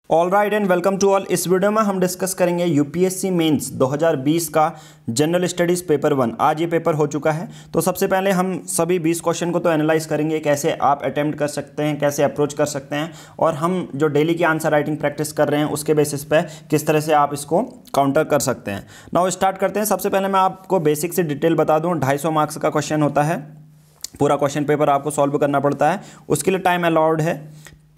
All right and welcome to all. इस video में हम डिस्कस करेंगे यूपीएससी मेंस 2020 का जनरल स्टडीज़ पेपर 1। आज ये पेपर हो चुका है, तो सबसे पहले हम सभी 20 क्वेश्चन को तो एनालाइज करेंगे, कैसे आप अटेम्प्ट कर सकते हैं, कैसे अप्रोच कर सकते हैं, और हम जो डेली की आंसर राइटिंग प्रैक्टिस कर रहे हैं उसके बेसिस पे किस तरह से आप इसको काउंटर कर सकते हैं। नाउ स्टार्ट करते हैं। सबसे पहले मैं आपको बेसिक से डिटेल बता दूँ। 250 मार्क्स का क्वेश्चन होता है, पूरा क्वेश्चन पेपर आपको सॉल्व करना पड़ता है। उसके लिए टाइम अलाउड है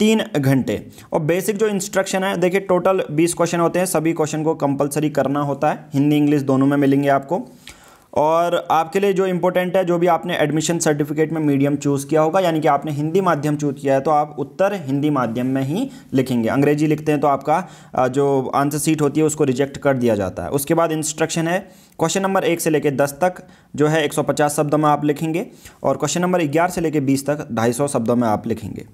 3 घंटे। और बेसिक जो इंस्ट्रक्शन है, देखिए टोटल 20 क्वेश्चन होते हैं, सभी क्वेश्चन को कंपलसरी करना होता है। हिंदी इंग्लिश दोनों में मिलेंगे आपको। और आपके लिए जो इंपॉर्टेंट है, जो भी आपने एडमिशन सर्टिफिकेट में मीडियम चूज़ किया होगा, यानी कि आपने हिंदी माध्यम चूज किया है, तो आप उत्तर हिंदी माध्यम में ही लिखेंगे। अंग्रेजी लिखते हैं तो आपका जो आंसर सीट होती है उसको रिजेक्ट कर दिया जाता है। उसके बाद इंस्ट्रक्शन है, क्वेश्चन नंबर 1 से लेकर 10 तक जो है 150 शब्दों में आप लिखेंगे, और क्वेश्चन नंबर 11 से लेकर 20 तक 250 शब्दों में आप लिखेंगे।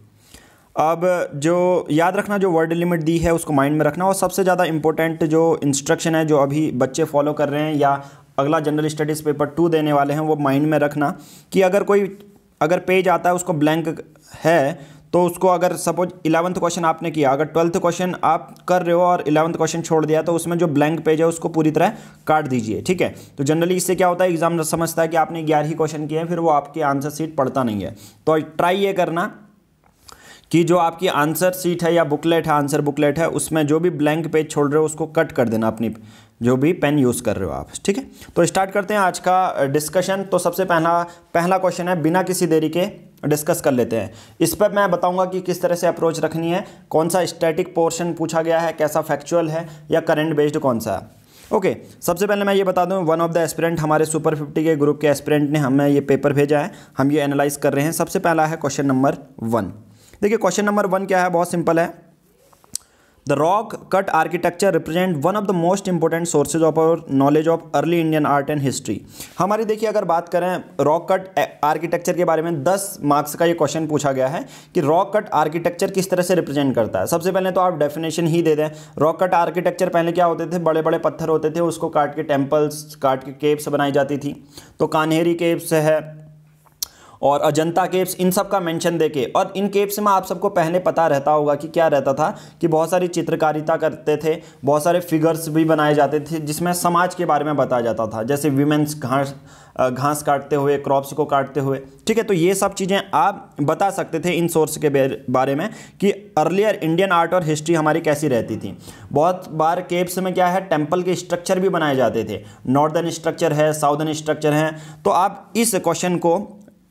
अब जो याद रखना, जो वर्ड लिमिट दी है उसको माइंड में रखना। और सबसे ज़्यादा इंपॉर्टेंट जो इंस्ट्रक्शन है, जो अभी बच्चे फॉलो कर रहे हैं या अगला जनरल स्टडीज़ पेपर 2 देने वाले हैं, वो माइंड में रखना कि अगर पेज आता है उसको ब्लैंक है, तो उसको अगर सपोज 11th क्वेश्चन आपने किया, अगर 12th क्वेश्चन आप कर रहे हो और 11th क्वेश्चन छोड़ दिया, तो उसमें जो ब्लैंक पेज है उसको पूरी तरह काट दीजिए, ठीक है। तो जनरली इससे क्या होता है, एग्जाम समझता है कि आपने 11 ही क्वेश्चन किए हैं, फिर वो आपके आंसर सीट पढ़ता नहीं है। तो ट्राई ये करना कि जो आपकी आंसर सीट है या बुकलेट है, आंसर बुकलेट है, उसमें जो भी ब्लैंक पेज छोड़ रहे हो उसको कट कर देना, अपनी जो भी पेन यूज़ कर रहे हो आप, ठीक है। तो स्टार्ट करते हैं आज का डिस्कशन। तो सबसे पहला क्वेश्चन है, बिना किसी देरी के डिस्कस कर लेते हैं। इस पर मैं बताऊंगा कि किस तरह से अप्रोच रखनी है, कौन सा स्टैटिक पोर्शन पूछा गया है, कैसा फैक्चुअल है या करंट बेस्ड कौन सा है। ओके, सबसे पहले मैं ये बता दूं, वन ऑफ द एस्पिरेंट, हमारे सुपर 50 के ग्रुप के एस्पिरेंट ने हमें ये पेपर भेजा है, हम ये एनालाइज कर रहे हैं। सबसे पहला है क्वेश्चन नंबर 1। देखिए क्वेश्चन नंबर 1 क्या है, बहुत सिंपल है। The rock cut architecture represent one of the most important sources of our knowledge of early Indian art and history. हमारी देखिए अगर बात करें रॉक कट आर्किटेक्चर के बारे में, 10 मार्क्स का ये क्वेश्चन पूछा गया है कि रॉक कट आर्किटेक्चर किस तरह से रिप्रेजेंट करता है। सबसे पहले तो आप डेफिनेशन ही दे दें। रॉक कट आर्किटेक्चर पहले क्या होते थे, बड़े बड़े पत्थर होते थे, उसको काट के टेम्पल्स, काट के केव्स बनाई जाती थी। तो कान्हेरी केव्स है और अजंता केव्स, इन सब का मेंशन देके, और इन केव्स में आप सबको पहले पता रहता होगा कि क्या रहता था, कि बहुत सारी चित्रकारिता करते थे, बहुत सारे फिगर्स भी बनाए जाते थे जिसमें समाज के बारे में बताया जाता था, जैसे वीमेंस घास काटते हुए, क्रॉप्स को काटते हुए, ठीक है। तो ये सब चीज़ें आप बता सकते थे इन सोर्स के बारे में कि अर्लियर इंडियन आर्ट और हिस्ट्री हमारी कैसी रहती थी। बहुत बार केव्स में क्या है, टेम्पल के स्ट्रक्चर भी बनाए जाते थे, नॉर्दर्न स्ट्रक्चर है, साउदर्न स्ट्रक्चर है। तो आप इस क्वेश्चन को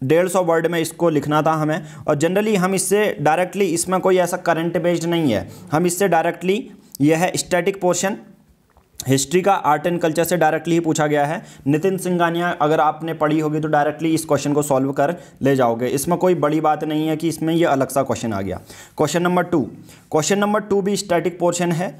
150 वर्ड में इसको लिखना था हमें। और जनरली हम इससे डायरेक्टली, इसमें कोई ऐसा करंट बेस्ड नहीं है, हम इससे डायरेक्टली, यह है स्टैटिक पोर्शन हिस्ट्री का, आर्ट एंड कल्चर से डायरेक्टली ही पूछा गया है। नितिन सिंघानिया अगर आपने पढ़ी होगी तो डायरेक्टली इस क्वेश्चन को सॉल्व कर ले जाओगे। इसमें कोई बड़ी बात नहीं है कि इसमें यह अलग सा क्वेश्चन आ गया। क्वेश्चन नंबर 2 भी स्टैटिक पोर्शन है।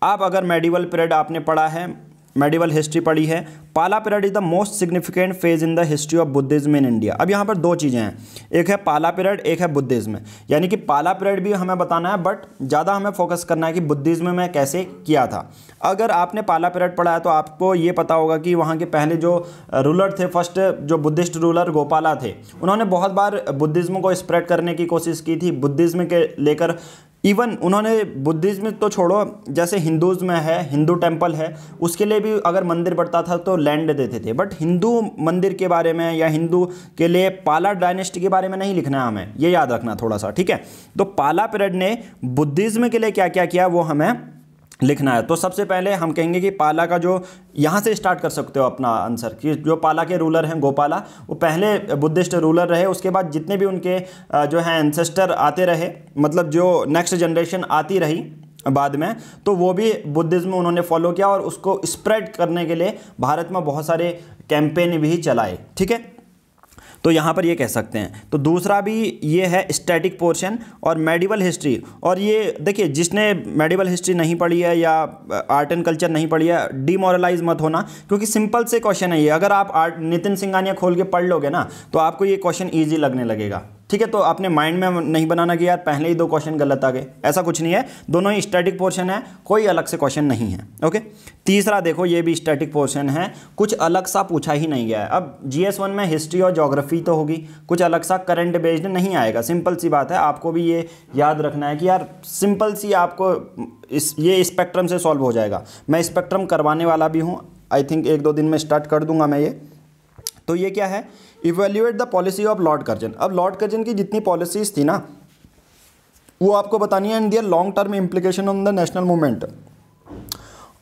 आप अगर मेडिवल पीरियड आपने पढ़ा है, मेडिवल हिस्ट्री पढ़ी है, पाला period is the most significant phase in the history of Buddhism in India. अब यहाँ पर 2 चीज़ें हैं, एक है पाला पीरियड, एक है बुद्धिज्म। यानी कि पाला पीरियड भी हमें बताना है, बट ज़्यादा हमें फोकस करना है कि बुद्धिज्म में कैसे किया था। अगर आपने पाला पीरियड पढ़ा है तो आपको ये पता होगा कि वहाँ के पहले जो रूलर थे, फर्स्ट जो बुद्धिस्ट रूलर गोपाला थे, उन्होंने बहुत बार बुद्धिज्म को स्प्रेड करने की कोशिश की थी, बुद्धिज्म के लेकर। इवन उन्होंने बुद्धिज्म तो छोड़ो, जैसे हिंदूज़ में है, हिंदू टेम्पल है, उसके लिए भी अगर मंदिर बढ़ता था तो लैंड देते थे। बट हिंदू मंदिर के बारे में या हिंदू के लिए पाला डायनेस्टी के बारे में नहीं लिखना है हमें, ये याद रखना थोड़ा सा, ठीक है। तो पाला पीरियड ने बुद्धिज्म के लिए क्या क्या किया वो हमें लिखना है। तो सबसे पहले हम कहेंगे कि पाला का, जो यहाँ से स्टार्ट कर सकते हो अपना आंसर, कि जो पाला के रूलर हैं गोपाला, वो पहले बुद्धिस्ट रूलर रहे। उसके बाद जितने भी उनके जो हैं एंसेस्टर आते रहे, मतलब जो नेक्स्ट जनरेशन आती रही बाद में, तो वो भी बुद्धिज्म उन्होंने फॉलो किया और उसको स्प्रेड करने के लिए भारत में बहुत सारे कैंपेन भी चलाए, ठीक है। तो यहाँ पर ये कह सकते हैं। तो दूसरा भी ये है स्टैटिक पोर्शन और मेडिवल हिस्ट्री। और ये देखिए, जिसने मेडिवल हिस्ट्री नहीं पढ़ी है या आर्ट एंड कल्चर नहीं पढ़ी है, डीमोरलाइज मत होना, क्योंकि सिंपल से क्वेश्चन है ये। अगर आप नितिन सिंघानिया खोल के पढ़ लोगे ना, तो आपको ये क्वेश्चन ईजी लगने लगेगा, ठीक है। तो अपने माइंड में नहीं बनाना कि यार पहले ही 2 क्वेश्चन गलत आ गए, ऐसा कुछ नहीं है, दोनों ही स्टैटिक पोर्शन है, कोई अलग से क्वेश्चन नहीं है। ओके, तीसरा देखो ये भी स्टैटिक पोर्शन है, कुछ अलग सा पूछा ही नहीं गया है। अब GS1 में हिस्ट्री और ज्योग्राफी तो होगी, कुछ अलग सा करंट बेस्ड नहीं आएगा, सिंपल सी बात है। आपको भी ये याद रखना है कि यार सिंपल सी आपको ये स्पेक्ट्रम से सॉल्व हो जाएगा। मैं स्पेक्ट्रम करवाने वाला भी हूँ, आई थिंक 1-2 दिन में स्टार्ट कर दूंगा मैं ये। तो ये क्या है, evaluate the policy of Lord Curzon. अब लॉर्ड कर्जन की जितनी पॉलिसीज थी ना वो आपको बतानी है, and their long term implication on the national movement.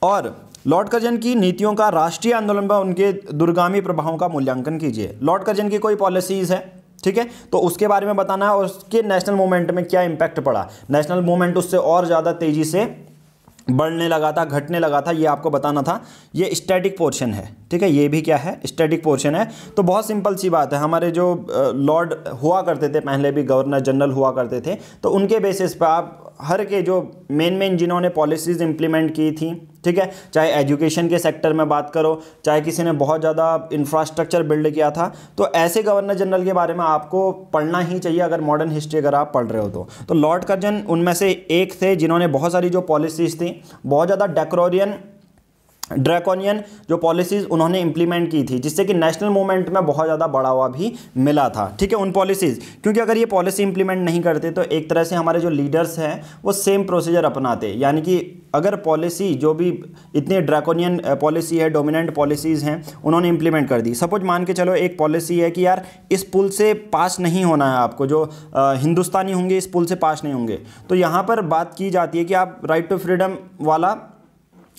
और लॉर्ड कर्जन की नीतियों का राष्ट्रीय आंदोलन पर उनके दूरगामी प्रभावों का मूल्यांकन कीजिए। लॉर्ड कर्जन की कोई पॉलिसीज है, ठीक है, तो उसके बारे में बताना है और उसके नेशनल मूवमेंट में क्या इंपैक्ट पड़ा, नेशनल मूवमेंट उससे और ज़्यादा तेज़ी से बढ़ने लगा था, घटने लगा था, ये आपको बताना था। ये स्टैटिक पोर्शन है, ठीक है, ये भी क्या है, स्टैटिक पोर्शन है। तो बहुत सिंपल सी बात है, हमारे जो लॉर्ड हुआ करते थे पहले भी, गवर्नर जनरल हुआ करते थे, तो उनके बेसिस पर आप हर के जो मेन जिन्होंने पॉलिसीज़ इंप्लीमेंट की थी, ठीक है, चाहे एजुकेशन के सेक्टर में बात करो, चाहे किसी ने बहुत ज़्यादा इंफ्रास्ट्रक्चर बिल्ड किया था, तो ऐसे गवर्नर जनरल के बारे में आपको पढ़ना ही चाहिए अगर मॉडर्न हिस्ट्री अगर आप पढ़ रहे हो तो लॉर्ड कर्जन उनमें से एक थे जिन्होंने बहुत सारी जो पॉलिसीज़ थी, बहुत ज़्यादा ड्रैकोनियन जो पॉलिसीज़ उन्होंने इंप्लीमेंट की थी, जिससे कि नेशनल मूवमेंट में बहुत ज़्यादा बढ़ावा भी मिला था, ठीक है, उन पॉलिसीज़। क्योंकि अगर ये पॉलिसी इंप्लीमेंट नहीं करते तो एक तरह से हमारे जो लीडर्स हैं वो सेम प्रोसीजर अपनाते, यानी कि अगर पॉलिसी जो भी इतनी ड्रैकोनियन पॉलिसी है, डोमिनेंट पॉलिसीज़ हैं, उन्होंने इंप्लीमेंट कर दी। सपोज मान के चलो एक पॉलिसी है कि यार इस पुल से पास नहीं होना है आपको, जो हिंदुस्तानी होंगे इस पुल से पास नहीं होंगे, तो यहाँ पर बात की जाती है कि आप राइट टू फ्रीडम वाला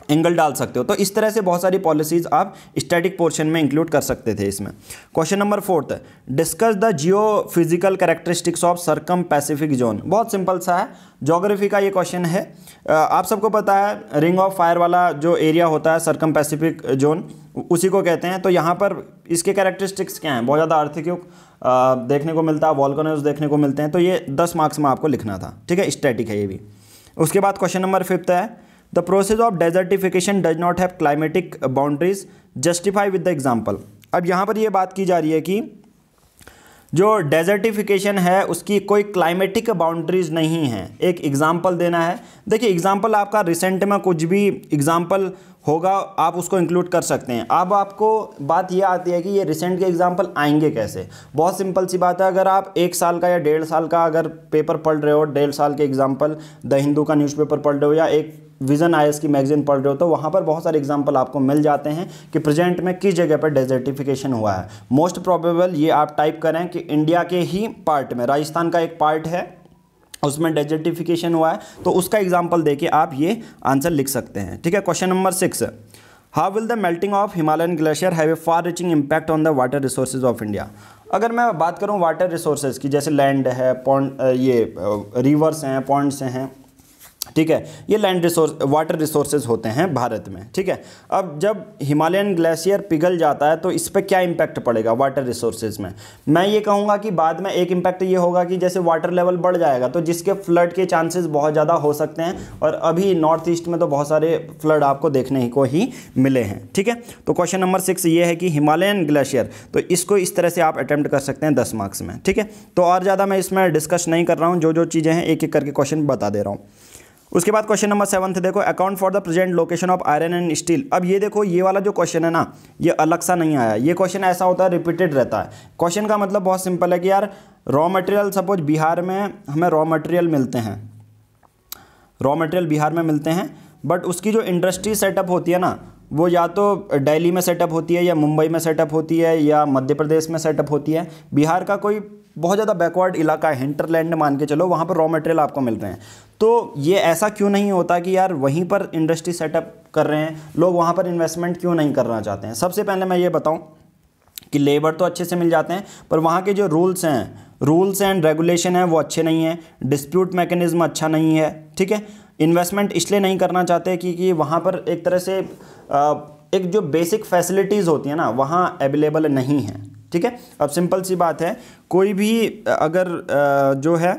एंगल डाल सकते हो। तो इस तरह से बहुत सारी पॉलिसीज आप स्टैटिक पोर्शन में इंक्लूड कर सकते थे इसमें। Question number 4, discuss the Jio physical characteristics of circum Pacific zone. बहुत सिंपल सा है, ज्योग्राफी का ये क्वेश्चन है। आप सबको पता है रिंग ऑफ फायर वाला जो एरिया होता है सर्कम पैसिफिक जोन, उसी को कहते हैं। तो यहाँ पर इसके कैरेक्टरिस्टिक्स क्या हैं, बहुत ज़्यादा अर्थक्वेक देखने को मिलता है, वॉल्केनोज देखने को मिलते हैं, तो ये 10 मार्क्स में आपको लिखना था, ठीक है, स्टैटिक है ये भी। उसके बाद क्वेश्चन नंबर 5 है, the process of desertification does not have climatic boundaries, justify with the example. अब यहाँ पर ये बात की जा रही है कि जो डेजर्टिफिकेशन है उसकी कोई क्लाइमेटिक बाउंड्रीज नहीं है, एक एग्जाम्पल देना है। देखिए एग्जाम्पल आपका रिसेंट में कुछ भी एग्जाम्पल होगा आप उसको इंक्लूड कर सकते हैं। अब आपको बात यह आती है कि ये रिसेंट के एग्जाम्पल आएंगे कैसे। बहुत सिंपल सी बात है, अगर आप 1 साल का या 1.5 साल का अगर पेपर पढ़ रहे हो, 1.5 साल के एग्जाम्पल द हिंदू का न्यूज़पेपर पढ़ रहे हो या एक विजन IAS की मैगजीन पढ़ रहे हो, तो वहाँ पर बहुत सारे एग्जाम्पल आपको मिल जाते हैं कि प्रेजेंट में किस जगह पर डेजर्टिफिकेशन हुआ है। मोस्ट प्रोबेबल ये आप टाइप करें कि इंडिया के ही पार्ट में, राजस्थान का एक पार्ट है उसमें डेजर्टिफिकेशन हुआ है, तो उसका एग्जाम्पल देके आप ये आंसर लिख सकते हैं, ठीक है। Question number 6, how will the melting of Himalayan glacier have a far reaching impact on the water resources of India. अगर मैं बात करूँ वाटर रिसोर्सेज की, जैसे लैंड है, पॉन्ड, ये रिवर्स हैं, पॉन्ड्स हैं, ठीक है, ये लैंड रिसोर्स वाटर रिसोर्सेज होते हैं भारत में, ठीक है। अब जब हिमालयन ग्लेशियर पिघल जाता है तो इस पर क्या इम्पैक्ट पड़ेगा वाटर रिसोर्सेज में। मैं ये कहूँगा कि बाद में एक इम्पैक्ट ये होगा कि जैसे वाटर लेवल बढ़ जाएगा तो जिसके फ्लड के चांसेस बहुत ज़्यादा हो सकते हैं, और अभी नॉर्थ ईस्ट में तो बहुत सारे फ्लड आपको देखने को ही मिले हैं, ठीक है। तो क्वेश्चन नंबर 6 ये है कि हिमालयन ग्लेशियर, तो इसको इस तरह से आप अटैम्प्ट कर सकते हैं 10 मार्क्स में, ठीक है। तो और ज़्यादा मैं इसमें डिस्कस नहीं कर रहा हूँ, जो चीज़ें हैं एक एक करके क्वेश्चन बता दे रहा हूँ। उसके बाद क्वेश्चन नंबर 7 देखो, account for the present location of iron and steel. अब ये देखो ये वाला जो क्वेश्चन है ना, ये अलग सा नहीं आया, ये क्वेश्चन ऐसा होता है रिपीटेड रहता है। क्वेश्चन का मतलब बहुत सिंपल है कि यार रॉ मटेरियल, सपोज बिहार में हमें रॉ मटेरियल मिलते हैं, रॉ मटेरियल बिहार में मिलते हैं, बट उसकी जो इंडस्ट्री सेटअप होती है ना, वो या तो दिल्ली में सेटअप होती है या मुंबई में सेटअप होती है या मध्य प्रदेश में सेटअप होती है। बिहार का कोई बहुत ज़्यादा बैकवर्ड इलाका है, हिंटरलैंड मान के चलो, वहाँ पर रॉ मटेरियल आपको मिल रहे हैं। तो ये ऐसा क्यों नहीं होता कि यार वहीं पर इंडस्ट्री सेटअप कर रहे हैं लोग, वहाँ पर इन्वेस्टमेंट क्यों नहीं करना चाहते हैं। सबसे पहले मैं ये बताऊँ कि लेबर तो अच्छे से मिल जाते हैं, पर वहाँ के जो रूल्स एंड रेगुलेशन हैं वो अच्छे नहीं हैं, डिस्प्यूट मैकेनिज्म अच्छा नहीं है, ठीक है। इन्वेस्टमेंट इसलिए नहीं करना चाहते क्योंकि वहाँ पर एक तरह से एक जो बेसिक फैसिलिटीज़ होती हैं ना वहाँ अवेलेबल नहीं है, ठीक है। अब सिंपल सी बात है, कोई भी अगर जो है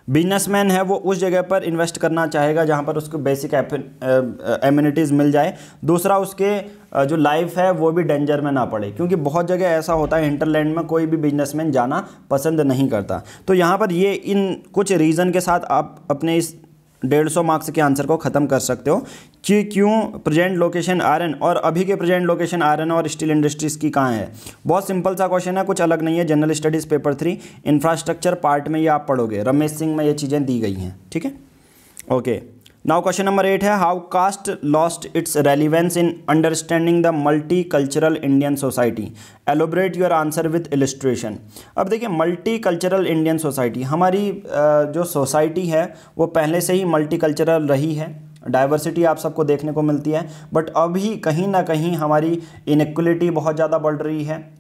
बिजनेसमैन है वो उस जगह पर इन्वेस्ट करना चाहेगा जहाँ पर उसको बेसिक एमिनिटीज़ मिल जाए। दूसरा, उसके जो लाइफ है वो भी डेंजर में ना पड़े, क्योंकि बहुत जगह ऐसा होता है हिंटरलैंड में कोई भी बिजनेसमैन जाना पसंद नहीं करता। तो यहाँ पर ये इन कुछ रीज़न के साथ आप अपने इस 150 मार्क्स के आंसर को ख़त्म कर सकते हो कि क्यों प्रेजेंट लोकेशन आयरन और अभी के प्रेजेंट लोकेशन आयरन और स्टील इंडस्ट्रीज़ की कहाँ है। बहुत सिंपल सा क्वेश्चन है, कुछ अलग नहीं है। General studies paper 3 infrastructure part में ये आप पढ़ोगे, रमेश सिंह में ये चीज़ें दी गई हैं, ठीक है। ओके, नाउ क्वेश्चन नंबर 8 है, how caste lost its relevance in understanding the multi cultural Indian society, elaborate your answer with illustration. अब देखिए, मल्टी कल्चरल इंडियन सोसाइटी, हमारी जो सोसाइटी है वो पहले से ही मल्टी कल्चरल रही है, डाइवर्सिटी आप सबको देखने को मिलती है, बट अभी कहीं ना कहीं हमारी इनइक्वलिटी बहुत ज़्यादा बढ़ रही है,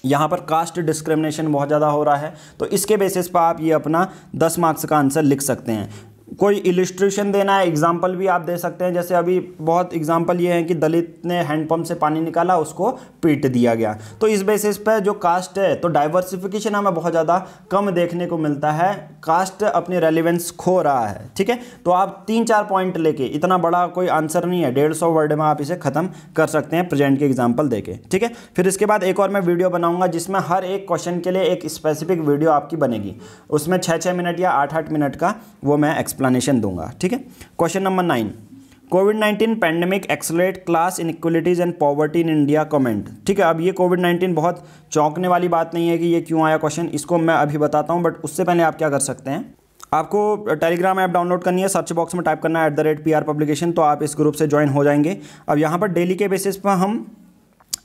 यहाँ पर कास्ट डिस्क्रिमिनेशन बहुत ज़्यादा हो रहा है। तो इसके बेसिस पर आप ये अपना 10 मार्क्स का आंसर लिख सकते हैं। कोई इलिस्ट्रेशन देना है, एग्जाम्पल भी आप दे सकते हैं। जैसे अभी बहुत एग्जाम्पल ये है कि दलित ने हैंडपम्प से पानी निकाला, उसको पीट दिया गया। तो इस बेसिस पे जो कास्ट है, तो डाइवर्सिफिकेशन हमें बहुत ज़्यादा कम देखने को मिलता है, कास्ट अपनी रेलिवेंस खो रहा है, ठीक है। तो आप 3-4 पॉइंट लेके, इतना बड़ा कोई आंसर नहीं है, 150 वर्ड में आप इसे ख़त्म कर सकते हैं प्रेजेंट के एग्जाम्पल देके, ठीक है। फिर इसके बाद एक और मैं वीडियो बनाऊंगा जिसमें हर एक क्वेश्चन के लिए एक स्पेसिफिक वीडियो आपकी बनेगी, उसमें 6-6 मिनट या 8-8 मिनट का वो मैं एक्सप्लेनेशन दूंगा, ठीक है। Question number 9, covid pandemic accelerate class inequalities and poverty in India, comment, ठीक है। अब ये कोविड-19 बहुत चौंकने वाली बात नहीं है कि ये क्यों आया क्वेश्चन, इसको मैं अभी बताता हूं, बट उससे पहले आप क्या कर सकते हैं, आपको टेलीग्राम ऐप डाउनलोड करनी है, सर्च बॉक्स में टाइप करना है @PR पब्लिकेशन, तो आप इस ग्रुप से ज्वाइन हो जाएंगे। अब यहाँ पर डेली के बेसिस पर हम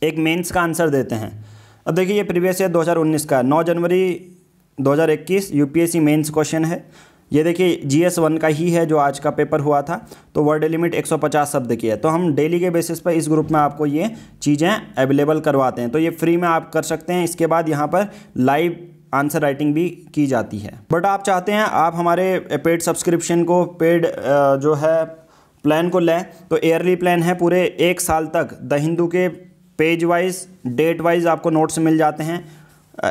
एक मेंस का आंसर देते हैं। अब देखिए, ये प्रीवियस ईयर 2019 का 9 जनवरी 2021 यूपीएससी मेंस क्वेश्चन है। ये देखिए GS 1 का ही है जो आज का पेपर हुआ था। तो वर्ड लिमिट 150 शब्द की है। तो हम डेली के बेसिस पर इस ग्रुप में आपको ये चीज़ें अवेलेबल करवाते हैं, तो ये फ्री में आप कर सकते हैं। इसके बाद यहाँ पर लाइव आंसर राइटिंग भी की जाती है। बट आप चाहते हैं आप हमारे पेड सब्सक्रिप्शन को, पेड जो है प्लान को लें, तो ईयरली प्लान है, पूरे 1 साल तक द हिंदू के पेज वाइज, डेट वाइज आपको नोट्स मिल जाते हैं,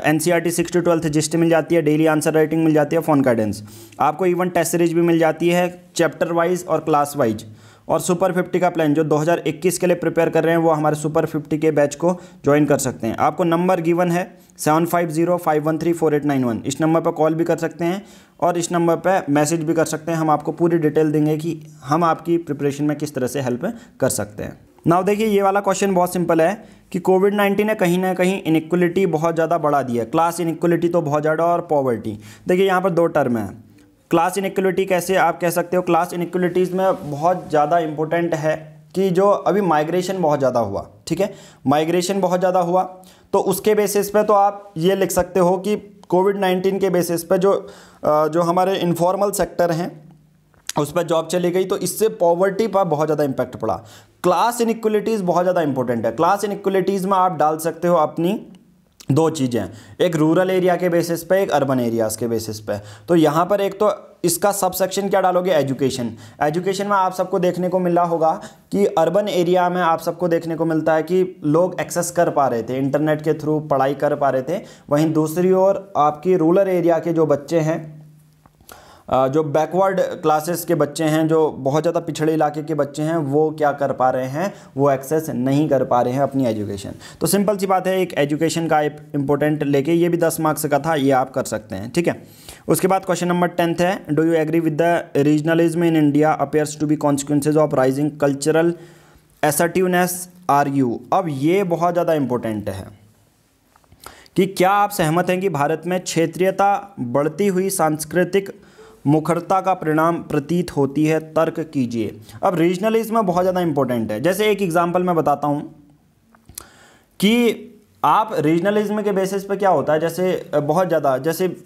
NCERT 6 to 12 जिस्ट मिल जाती है, डेली आंसर राइटिंग मिल जाती है, फोन गाइडेंस, आपको इवन टेस्ट सीरीज भी मिल जाती है चैप्टर वाइज और क्लास वाइज। और सुपर 50 का प्लान जो 2021 के लिए प्रिपेयर कर रहे हैं वो हमारे सुपर 50 के बैच को ज्वाइन कर सकते हैं। आपको नंबर गिवन है 7505134891, इस नंबर पर कॉल भी कर सकते हैं और इस नंबर पर मैसेज भी कर सकते हैं। हम आपको पूरी डिटेल देंगे कि हम आपकी प्रिपरेशन में किस तरह से हेल्प कर सकते हैं। नाउ देखिए, ये वाला क्वेश्चन बहुत सिंपल है कि कोविड-19 ने कहीं ना कहीं इनइक्वलिटी बहुत ज़्यादा बढ़ा दी है, क्लास इनइक्वलिटी तो बहुत ज़्यादा, और पॉवर्टी। देखिए यहाँ पर 2 टर्म है। क्लास इनइक्वलिटी कैसे आप कह सकते हो, क्लास इनइक्वलिटीज़ में बहुत ज़्यादा इंपॉर्टेंट है कि जो अभी माइग्रेशन बहुत ज़्यादा हुआ, ठीक है, माइग्रेशन बहुत ज़्यादा हुआ, तो उसके बेसिस पे तो आप ये लिख सकते हो कि कोविड-19 के बेसिस पे जो हमारे इनफॉर्मल सेक्टर हैं उस पर जॉब चली गई, तो इससे पॉवर्टी पर बहुत ज़्यादा इम्पैक्ट पड़ा। क्लास इनइक्वलिटीज़ बहुत ज़्यादा इंपॉर्टेंट है। क्लास इनइक्वलिटीज़ में आप डाल सकते हो अपनी 2 चीज़ें, एक रूरल एरिया के बेसिस पे, एक अर्बन एरियाज़ के बेसिस पे। तो यहाँ पर एक तो इसका सब सेक्शन क्या डालोगे, एजुकेशन। एजुकेशन में आप सबको देखने को मिला होगा कि अर्बन एरिया में आप सबको देखने को मिलता है कि लोग एक्सेस कर पा रहे थे, इंटरनेट के थ्रू पढ़ाई कर पा रहे थे। वहीं दूसरी ओर आपकी रूरल एरिया के जो बच्चे हैं, जो बैकवर्ड क्लासेस के बच्चे हैं, जो बहुत ज़्यादा पिछड़े इलाके के बच्चे हैं, वो क्या कर पा रहे हैं, वो एक्सेस नहीं कर पा रहे हैं अपनी एजुकेशन। तो सिंपल सी बात है, एक एजुकेशन का इम्पोर्टेंट लेके, ये भी 10 मार्क्स का था, ये आप कर सकते हैं, ठीक है। उसके बाद क्वेश्चन नंबर 10 है, do you agree with the regionalism in India appears to be consequences of rising cultural assertiveness, argue. अब ये बहुत ज़्यादा इंपॉर्टेंट है कि क्या आप सहमत हैं कि भारत में क्षेत्रीयता बढ़ती हुई सांस्कृतिक मुखरता का परिणाम प्रतीत होती है, तर्क कीजिए। अब रीजनलिज्म बहुत ज़्यादा इंपॉर्टेंट है। जैसे एक एग्जांपल मैं बताता हूँ कि आप रीजनलिज्म के बेसिस पे क्या होता है, जैसे बहुत ज़्यादा, जैसे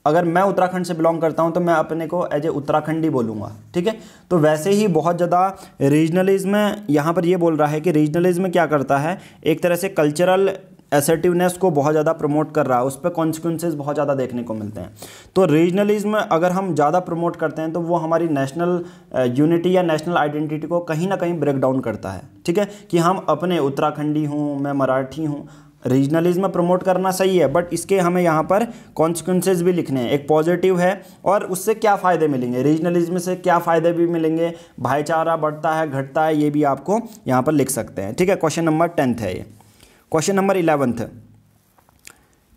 अगर मैं उत्तराखंड से बिलोंग करता हूँ तो मैं अपने को एज ए उत्तराखंडी बोलूँगा, ठीक है। तो वैसे ही बहुत ज़्यादा रीजनलिज्म यहाँ पर ये बोल रहा है कि रीजनलिज्म क्या करता है, एक तरह से कल्चरल असर्टिवनेस को बहुत ज़्यादा प्रमोट कर रहा है, उस पर कॉन्सिक्वेंसेस बहुत ज़्यादा देखने को मिलते हैं। तो रीजनलिज्म अगर हम ज़्यादा प्रमोट करते हैं तो वो हमारी नेशनल यूनिटी या नेशनल आइडेंटिटी को कहीं ना कहीं ब्रेक डाउन करता है, ठीक है। कि हम अपने उत्तराखंडी हूँ, मैं मराठी हूँ, रीजनलिज्म प्रमोट करना सही है, बट इसके हमें यहाँ पर कॉन्सिक्वेंसेज भी लिखने हैं। एक पॉजिटिव है और उससे क्या फ़ायदे मिलेंगे, रीजनलिज्म से क्या फ़ायदे भी मिलेंगे, भाईचारा बढ़ता है घटता है, ये भी आपको यहाँ पर लिख सकते हैं। ठीक है, क्वेश्चन नंबर 10th है ये। Question number 11th,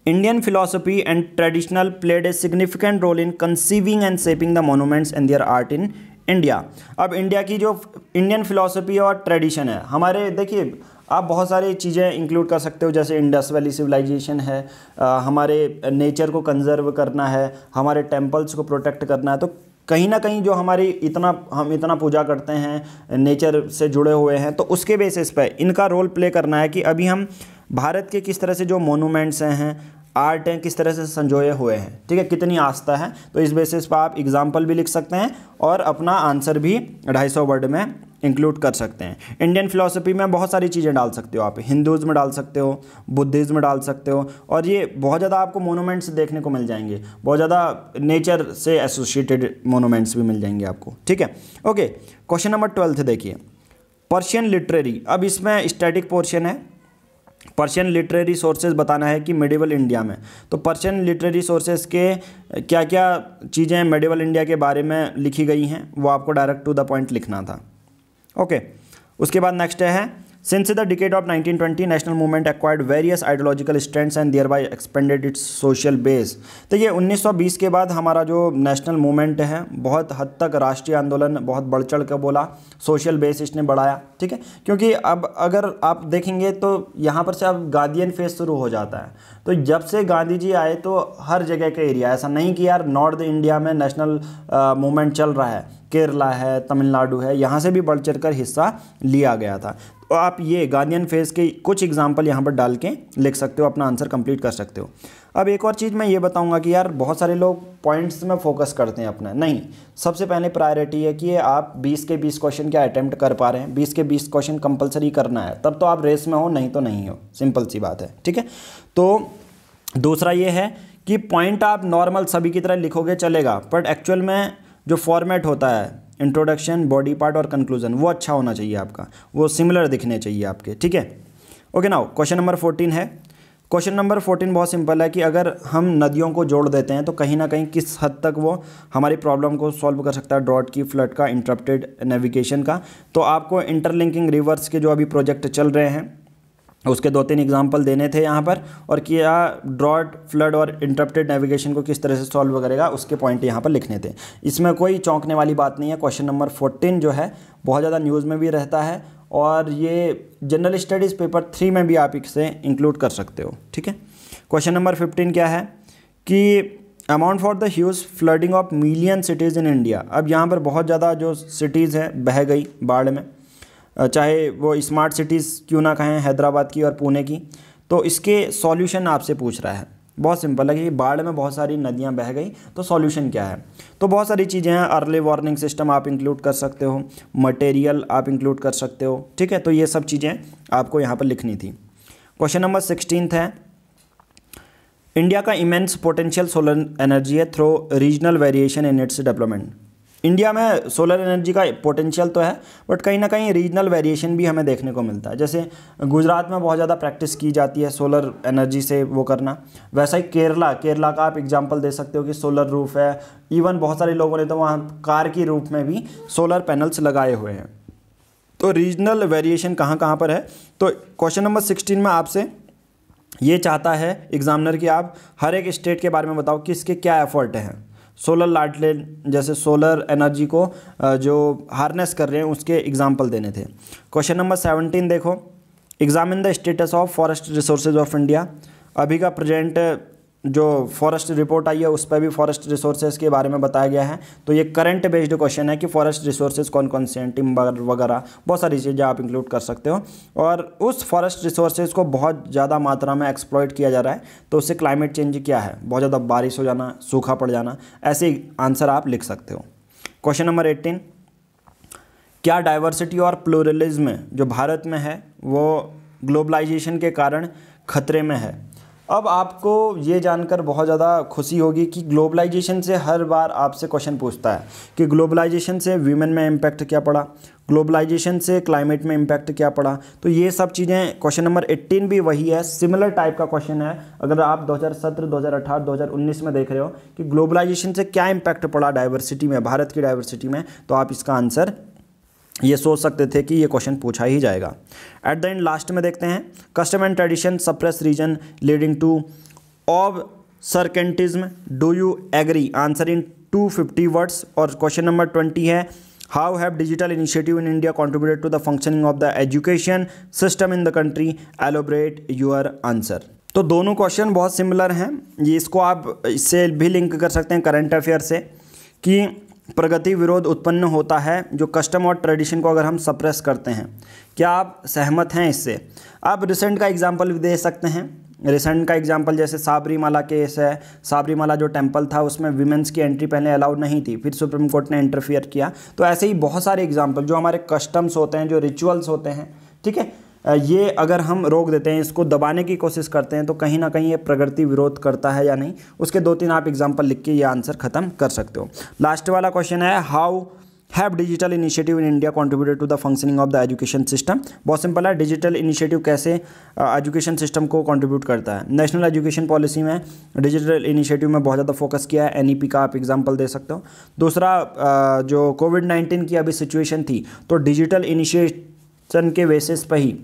Indian philosophy and traditional played a significant role in conceiving and shaping the monuments and their art in India। अब इंडिया की जो इंडियन फिलॉसफी और ट्रेडिशन है हमारे, देखिए आप बहुत सारी चीज़ें इंक्लूड कर सकते हो, जैसे इंडस वैली सिविलाइजेशन है, हमारे नेचर को कंजर्व करना है, हमारे टेम्पल्स को प्रोटेक्ट करना है। तो कहीं ना कहीं जो हमारी हम इतना पूजा करते हैं, नेचर से जुड़े हुए हैं, तो उसके बेसिस पे इनका रोल प्ले करना है कि अभी हम भारत के किस तरह से जो मोनूमेंट्स हैं, आर्ट हैं, किस तरह से संजोए हुए हैं। ठीक है, कितनी आस्था है, तो इस बेसिस पर आप एग्जाम्पल भी लिख सकते हैं और अपना आंसर भी 250 वर्ड में इंक्लूड कर सकते हैं। इंडियन फिलॉसफी में बहुत सारी चीज़ें डाल सकते हो आप, हिंदुज़्म डाल सकते हो, बुद्धिज़्म डाल सकते हो, और ये बहुत ज़्यादा आपको मोनूमेंट्स देखने को मिल जाएंगे, बहुत ज़्यादा नेचर से एसोसिएटेड मोनूमेंट्स भी मिल जाएंगे आपको। ठीक है, ओके। क्वेश्चन नंबर 12 देखिए, पर्शियन लिटरेरी। अब इसमें स्टैटिक पोर्शन है, पर्शियन लिटरेरी सोर्सेज बताना है कि मेडिवल इंडिया में, तो पर्शियन लिटरेरी सोर्सेज के क्या क्या चीज़ें मेडिवल इंडिया के बारे में लिखी गई हैं, वो आपको डायरेक्ट टू द पॉइंट लिखना था। ओके, उसके बाद नेक्स्ट है, since the decade of 1920 national movement acquired various ideological strengths and thereby expanded its social base. तो ये 1920 के बाद हमारा जो नेशनल मूवमेंट है बहुत हद तक राष्ट्रीय आंदोलन बहुत बढ़ चढ़ कर बोला, सोशल बेस इसने बढ़ाया। ठीक है, क्योंकि अब अगर आप देखेंगे तो यहाँ पर से अब गांधीयन फेज शुरू हो जाता है। तो जब से गांधी जी आए तो हर जगह का एरिया, ऐसा नहीं कि यार नॉर्थ इंडिया में नेशनल मूवमेंट चल रहा है, केरला है, तमिलनाडु है, यहाँ से भी बढ़ चढ़ कर हिस्सा लिया गया था। तो आप ये गांधीयन फेज के कुछ एग्जाम्पल यहाँ पर डाल के लिख सकते हो, अपना आंसर कंप्लीट कर सकते हो। अब एक और चीज़ मैं ये बताऊंगा कि यार बहुत सारे लोग पॉइंट्स में फोकस करते हैं अपना, नहीं, सबसे पहले प्रायोरिटी है कि आप 20 के 20 क्वेश्चन क्या अटैम्प्ट कर पा रहे हैं। 20 के 20 क्वेश्चन कंपलसरी करना है, तब तो आप रेस में हो, नहीं तो नहीं हो, सिंपल सी बात है। ठीक है, तो दूसरा ये है कि पॉइंट आप नॉर्मल सभी की तरह लिखोगे चलेगा, बट एक्चुअल में जो फॉर्मेट होता है, इंट्रोडक्शन, बॉडी पार्ट और कंक्लूजन, वो अच्छा होना चाहिए आपका, वो सिमिलर दिखने चाहिए आपके। ठीक है, ओके। नाउ क्वेश्चन नंबर 14 है। क्वेश्चन नंबर 14 बहुत सिंपल है कि अगर हम नदियों को जोड़ देते हैं तो कहीं ना कहीं किस हद तक वो हमारी प्रॉब्लम को सॉल्व कर सकता है, ड्रॉट की, फ्लड का, इंटरप्टेड नेविगेशन का। तो आपको इंटरलिंकिंग रिवर्स के जो अभी प्रोजेक्ट चल रहे हैं उसके 2-3 एग्जाम्पल देने थे यहाँ पर, और किया ड्रॉट, फ्लड और इंटरप्टेड नेविगेशन को किस तरह से सॉल्व करेगा उसके पॉइंट यहाँ पर लिखने थे। इसमें कोई चौंकने वाली बात नहीं है। क्वेश्चन नंबर 14 जो है बहुत ज़्यादा न्यूज़ में भी रहता है, और ये जनरल स्टडीज़ पेपर 3 में भी आप इसे इंक्लूड कर सकते हो। ठीक है, क्वेश्चन नंबर 15 क्या है कि amount for the huge flooding of million cities in India. अब यहाँ पर बहुत ज़्यादा जो सिटीज़ हैं बह गई बाढ़ में, चाहे वो स्मार्ट सिटीज़ क्यों ना कहें, हैदराबाद की और पुणे की। तो इसके सॉल्यूशन आपसे पूछ रहा है, बहुत सिंपल है कि बाढ़ में बहुत सारी नदियां बह गई, तो सॉल्यूशन क्या है। तो बहुत सारी चीज़ें हैं, अर्ली वार्निंग सिस्टम आप इंक्लूड कर सकते हो, मटेरियल आप इंक्लूड कर सकते हो। ठीक है, तो ये सब चीज़ें आपको यहाँ पर लिखनी थी। क्वेश्चन नंबर 16 है, इंडिया का इमेंस पोटेंशियल सोलर एनर्जी है through regional variation in its development. India में सोलर एनर्जी का पोटेंशियल तो है, बट कहीं ना कहीं रीजनल वेरिएशन भी हमें देखने को मिलता है। जैसे गुजरात में बहुत ज़्यादा प्रैक्टिस की जाती है सोलर एनर्जी से वो करना, वैसा ही केरला का आप एग्जांपल दे सकते हो कि सोलर रूफ है। इवन बहुत सारे लोगों ने तो वहाँ कार की रूफ में भी सोलर पैनल्स लगाए हुए हैं। तो रीजनल वेरिएशन कहाँ कहाँ पर है। तो क्वेश्चन नंबर 16 में आपसे ये चाहता है एग्जामिनर कि आप हर एक स्टेट के बारे में बताओ कि इसके क्या एफर्ट हैं। सोलर लाइटलेट जैसे सोलर एनर्जी को जो हार्नेस कर रहे हैं उसके एग्जाम्पल देने थे। क्वेश्चन नंबर 17 देखो, examine the status of forest resources of India. अभी का प्रेजेंट जो फॉरेस्ट रिपोर्ट आई है उस पर भी फॉरेस्ट रिसोर्सेज के बारे में बताया गया है। तो ये करंट बेस्ड क्वेश्चन है कि फॉरेस्ट रिसोर्सेज कौन कौन से हैं, टिम्बर वगैरह बहुत सारी चीज़ें आप इंक्लूड कर सकते हो। और उस फॉरेस्ट रिसोर्सेज को बहुत ज़्यादा मात्रा में एक्सप्लॉइट किया जा रहा है, तो उससे क्लाइमेट चेंज क्या है, बहुत ज़्यादा बारिश हो जाना, सूखा पड़ जाना, ऐसे आंसर आप लिख सकते हो। क्वेश्चन नंबर 18, क्या डाइवर्सिटी और प्लूरलिज्म जो भारत में है वो ग्लोबलाइजेशन के कारण खतरे में है। अब आपको ये जानकर बहुत ज़्यादा खुशी होगी कि ग्लोबलाइजेशन से हर बार आपसे क्वेश्चन पूछता है कि ग्लोबलाइजेशन से वीमेन में इम्पैक्ट क्या पड़ा, ग्लोबलाइजेशन से क्लाइमेट में इम्पैक्ट क्या पड़ा। तो ये सब चीज़ें, क्वेश्चन नंबर 18 भी वही है, सिमिलर टाइप का क्वेश्चन है। अगर आप 2017, 2018, 2019 में देख रहे हो कि ग्लोबलाइजेशन से क्या इम्पैक्ट पड़ा डाइवर्सिटी में, भारत की डाइवर्सिटी में, तो आप इसका आंसर ये सोच सकते थे कि ये क्वेश्चन पूछा ही जाएगा। एट द एंड लास्ट में देखते हैं, custom and tradition suppress reason leading to obscurantism, do you agree, answer in 250 words. और क्वेश्चन नंबर 20 है, how have digital initiative in India contributed to the functioning of the education system in the country, elaborate your answer. तो दोनों question बहुत similar हैं, ये इसको आप इससे भी लिंक कर सकते हैं करंट अफेयर से कि प्रगति विरोध उत्पन्न होता है जो कस्टम और ट्रेडिशन को अगर हम सप्रेस करते हैं। क्या आप सहमत हैं इससे? आप रिसेंट का एग्जांपल भी दे सकते हैं। रिसेंट का एग्जांपल जैसे साबरीमाला केस है, साबरीमाला जो टेंपल था उसमें विमेंस की एंट्री पहले अलाउड नहीं थी, फिर सुप्रीम कोर्ट ने इंटरफियर किया। तो ऐसे ही बहुत सारे एग्जांपल जो हमारे कस्टम्स होते हैं, जो रिचुअल्स होते हैं, ठीक है, ये अगर हम रोक देते हैं, इसको दबाने की कोशिश करते हैं, तो कहीं ना कहीं ये प्रगति विरोध करता है या नहीं, उसके 2-3 आप एग्जांपल लिख के ये आंसर खत्म कर सकते हो। लास्ट वाला क्वेश्चन है, how have digital initiative in India contributed to the functioning of the education system. बहुत सिंपल है, डिजिटल इनिशिएटिव कैसे एजुकेशन सिस्टम को कंट्रीब्यूट करता है। नेशनल एजुकेशन पॉलिसी में डिजिटल इनिशिएटिव में बहुत ज़्यादा फोकस किया है, NEP का आप एग्जांपल दे सकते हो। दूसरा, जो कोविड-19 की अभी सिचुएशन थी, तो डिजिटल इनिशिएशन के बेसिस पर ही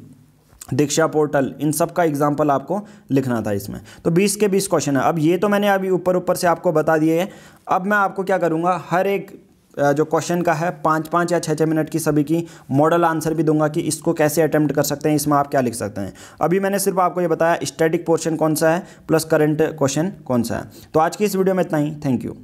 दीक्षा पोर्टल, इन सब का एग्जाम्पल आपको लिखना था इसमें। तो 20 के 20 क्वेश्चन है। अब ये तो मैंने अभी ऊपर से आपको बता दिए हैं। अब मैं आपको क्या करूँगा, हर एक जो क्वेश्चन का है 5-5 या 6-6 मिनट की सभी की मॉडल आंसर भी दूंगा कि इसको कैसे अटेम्प्ट कर सकते हैं, इसमें आप क्या लिख सकते हैं। अभी मैंने सिर्फ आपको ये बताया स्टैटिक पोर्शन कौन सा है प्लस करंट क्वेश्चन कौन सा है। तो आज की इस वीडियो में इतना ही। Thank you.